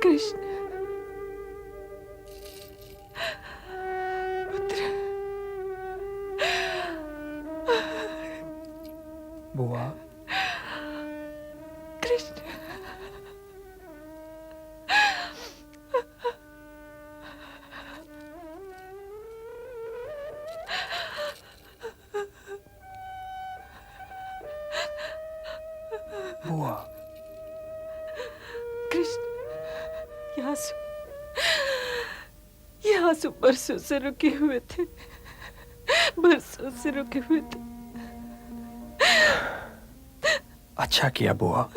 कृष्ण पुत्र। बुआ, कृष्ण बुआ, कृष्ण, ये आंसू बरसों से रुके हुए थे, बरसों से रुके हुए थे। अच्छा किया बुआ,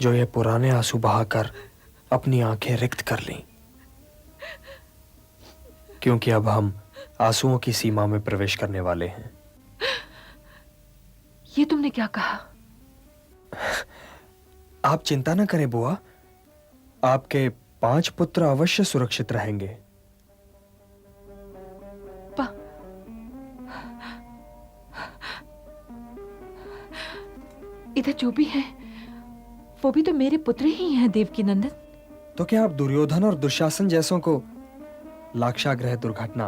जो ये पुराने आंसू बहाकर अपनी आंखें रिक्त कर लीं, क्योंकि अब हम आंसुओं की सीमा में प्रवेश करने वाले हैं। ये तुमने क्या कहा? आप चिंता न करें बुआ, आपके 5 पुत्र अवश्य सुरक्षित रहेंगे। इधर जो भी है वो भी तो मेरे पुत्र ही हैं, देवकी नंदन। तो क्या आप दुर्योधन और दुशासन जैसों को लाक्षागृह दुर्घटना,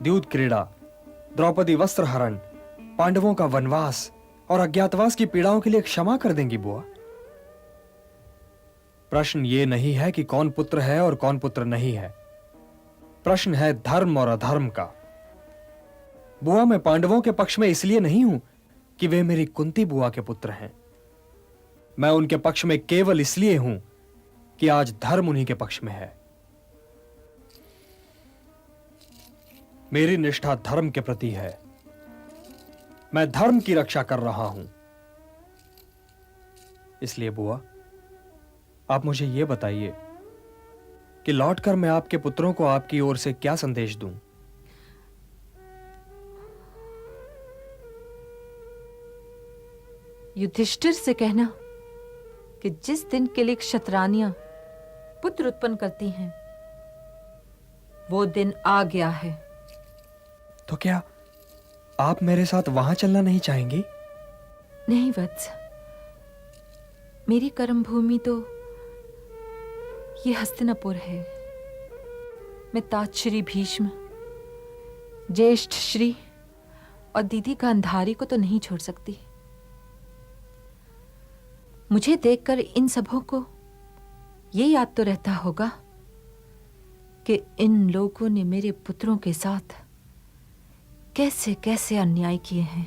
द्यूत क्रीड़ा, द्रौपदी वस्त्र हरण, पांडवों का वनवास और अज्ञातवास की पीड़ाओं के लिए क्षमा कर देंगी बुआ? प्रश्न ये नहीं है कि कौन पुत्र है और कौन पुत्र नहीं है, प्रश्न है धर्म और अधर्म का। बुआ, मैं पांडवों के पक्ष में इसलिए नहीं हूं कि वे मेरी कुंती बुआ के पुत्र हैं। मैं उनके पक्ष में केवल इसलिए हूं कि आज धर्म उन्हीं के पक्ष में है। मेरी निष्ठा धर्म के प्रति है। मैं धर्म की रक्षा कर रहा हूं। इसलिए बुआ, आप मुझे यह बताइए कि लौटकर मैं आपके पुत्रों को आपकी ओर से क्या संदेश दूं? युधिष्ठिर से कहना कि जिस दिन के लिए क्षत्रानियां पुत्र उत्पन्न करती हैं, वो दिन आ गया है। तो क्या आप मेरे साथ वहां चलना नहीं चाहेंगी? नहीं वत्स, मेरी कर्म भूमि तो ये हस्तिनापुर है। मैं तातश्री भीष्म, ज्येष्ठ श्री और दीदी गांधारी को तो नहीं छोड़ सकती। मुझे देखकर इन सबों को ये याद तो रहता होगा कि इन लोगों ने मेरे पुत्रों के साथ कैसे कैसे अन्याय किए हैं।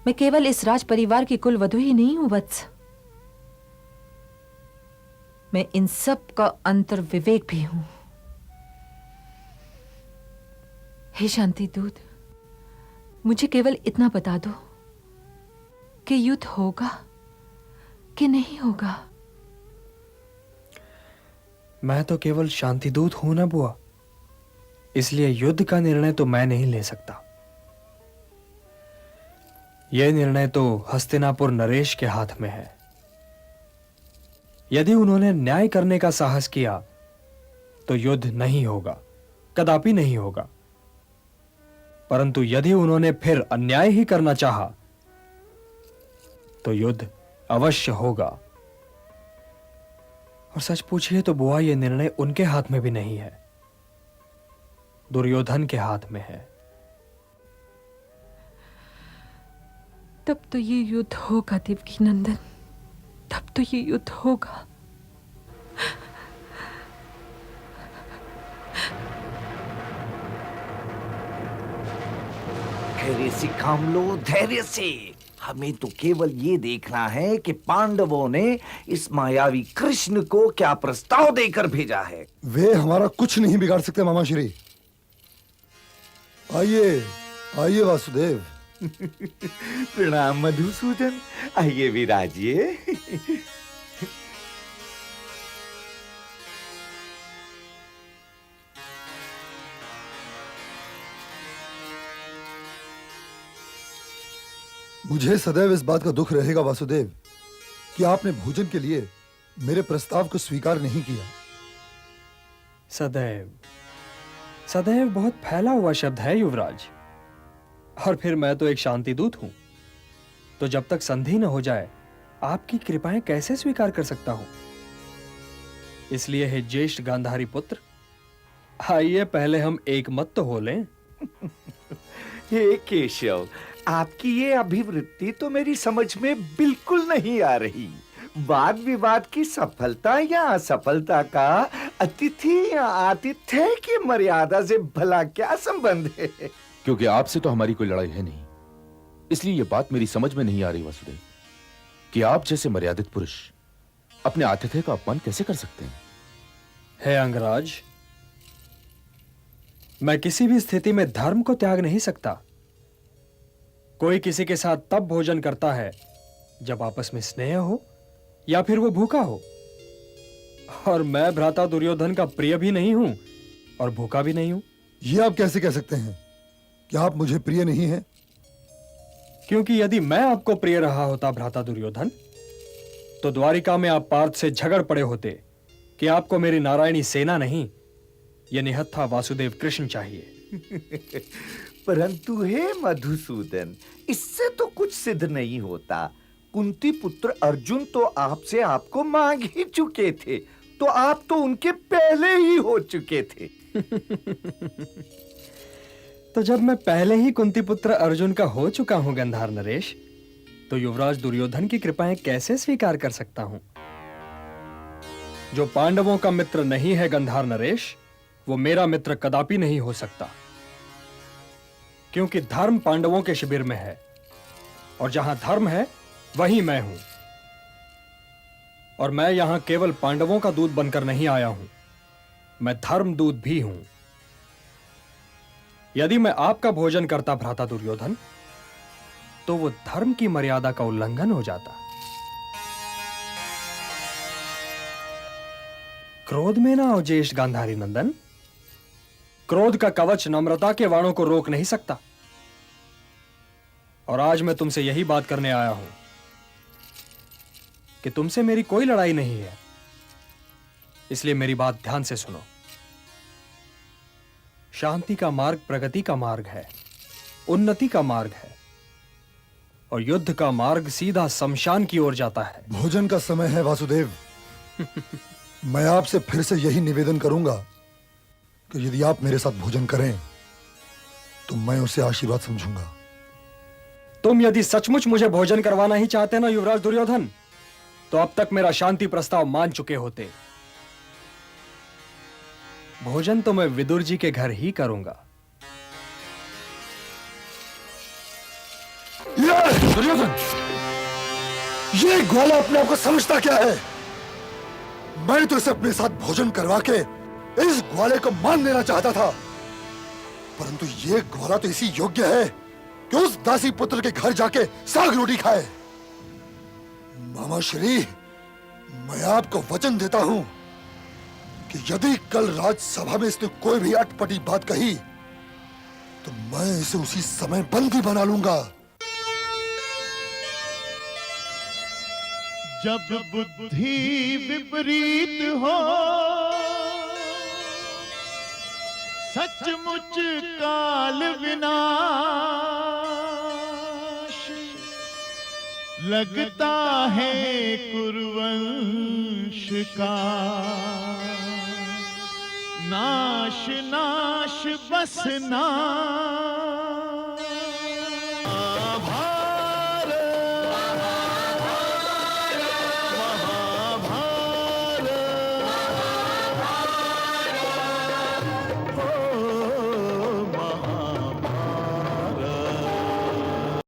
मैं केवल इस राज परिवार की कुल वधू ही नहीं हूं वत्स, मैं इन सब का अंतर विवेक भी हूं। हे शांति दूत, मुझे केवल इतना बता दो कि युद्ध होगा कि नहीं होगा। मैं तो केवल शांतिदूत हूं ना बुआ, इसलिए युद्ध का निर्णय तो मैं नहीं ले सकता। यह निर्णय तो हस्तिनापुर नरेश के हाथ में है। यदि उन्होंने न्याय करने का साहस किया तो युद्ध नहीं होगा, कदापि नहीं होगा। परंतु यदि उन्होंने फिर अन्याय ही करना चाहा तो युद्ध अवश्य होगा। और सच पूछिए तो बुआ, यह निर्णय उनके हाथ में भी नहीं है, दुर्योधन के हाथ में है। तब तो ये युद्ध होगा देवकी नंदन, तब तो ये युद्ध होगा। धैर्य से काम लो, धैर्य से। हमें तो केवल ये देखना है कि पांडवों ने इस मायावी कृष्ण को क्या प्रस्ताव देकर भेजा है। वे हमारा कुछ नहीं बिगाड़ सकते मामा श्री। आइए आइए वासुदेव। प्रणाम मधुसूदन, आइए विराजिए। मुझे सदैव इस बात का दुख रहेगा वासुदेव कि आपने भोजन के लिए मेरे प्रस्ताव को स्वीकार नहीं किया। सदैव सदैव बहुत फैला हुआ शब्द है युवराज, और फिर मैं तो एक शांति दूत हूं, तो जब तक संधि न हो जाए आपकी कृपाएं कैसे स्वीकार कर सकता हूं। इसलिए हे ज्येष्ठ गांधारी पुत्र, आइए पहले हम एक मत तो हो लें। हे केशव, आपकी ये अभिवृत्ति तो मेरी समझ में बिल्कुल नहीं आ रही। वाद विवाद की सफलता या असफलता का अतिथि या आतिथ्य की मर्यादा से भला क्या संबंध है? क्योंकि आपसे तो हमारी कोई लड़ाई है नहीं, इसलिए यह बात मेरी समझ में नहीं आ रही वासुदेव कि आप जैसे मर्यादित पुरुष अपने आतिथ्य का अपमान कैसे कर सकते हैं। हे अंगराज, मैं किसी भी स्थिति में धर्म को त्याग नहीं सकता। कोई किसी के साथ तब भोजन करता है जब आपस में स्नेह हो या फिर वो भूखा हो, और मैं भ्राता दुर्योधन का प्रिय भी नहीं हूं और भूखा भी नहीं हूं। ये आप कैसे कह सकते हैं कि आप मुझे प्रिय नहीं हैं? क्योंकि यदि मैं आपको प्रिय रहा होता भ्राता दुर्योधन, तो द्वारिका में आप पार्थ से झगड़ पड़े होते कि आपको मेरी नारायणी सेना नहीं, यह निहत्था वासुदेव कृष्ण चाहिए। परंतु हे मधुसूदन, इससे तो कुछ सिद्ध नहीं होता। कुंती पुत्र अर्जुन तो आपसे आपको मांग ही चुके थे, तो आप तो उनके पहले ही हो चुके थे। तो जब मैं पहले ही कुंती पुत्र अर्जुन का हो चुका हूं गंधार नरेश, तो युवराज दुर्योधन की कृपाएं कैसे स्वीकार कर सकता हूं? जो पांडवों का मित्र नहीं है गंधार नरेश, वो मेरा मित्र कदापि नहीं हो सकता, क्योंकि धर्म पांडवों के शिविर में है, और जहां धर्म है वहीं मैं हूं। और मैं यहां केवल पांडवों का दूत बनकर नहीं आया हूं, मैं धर्म दूत भी हूं। यदि मैं आपका भोजन करता भ्राता दुर्योधन, तो वो धर्म की मर्यादा का उल्लंघन हो जाता। क्रोध में ना हो ज्येष्ठ गांधारी नंदन, क्रोध का कवच नम्रता के वाणों को रोक नहीं सकता। और आज मैं तुमसे यही बात करने आया हूं कि तुमसे मेरी कोई लड़ाई नहीं है, इसलिए मेरी बात ध्यान से सुनो। शांति का मार्ग प्रगति का मार्ग है, उन्नति का मार्ग है, और युद्ध का मार्ग सीधा शमशान की ओर जाता है। भोजन का समय है वासुदेव। मैं आपसे फिर से यही निवेदन करूंगा कि यदि आप मेरे साथ भोजन करें तो मैं उसे आशीर्वाद समझूंगा। तुम यदि सचमुच मुझे भोजन करवाना ही चाहते ना युवराज दुर्योधन, तो अब तक मेरा शांति प्रस्ताव मान चुके होते। भोजन तो मैं विदुर जी के घर ही करूंगा। दुर्योधन, ये ग्वाला अपने आप को समझता क्या है? मैं तो इसे अपने साथ भोजन करवा के इस ग्वाले को मान लेना चाहता था, परंतु ये ग्वाला तो इसी योग्य है कि उस दासी पुत्र के घर जाके साग रोटी खाए। मामा श्री, मैं आपको वचन देता हूं कि यदि कल राज्यसभा में इसने कोई भी अटपटी बात कही तो मैं इसे उसी समय बंदी बना लूंगा। जब बुद्धि विपरीत हो, सचमुच काल विनाश, लगता है कुरुवंश का नाश नाश बस नाश।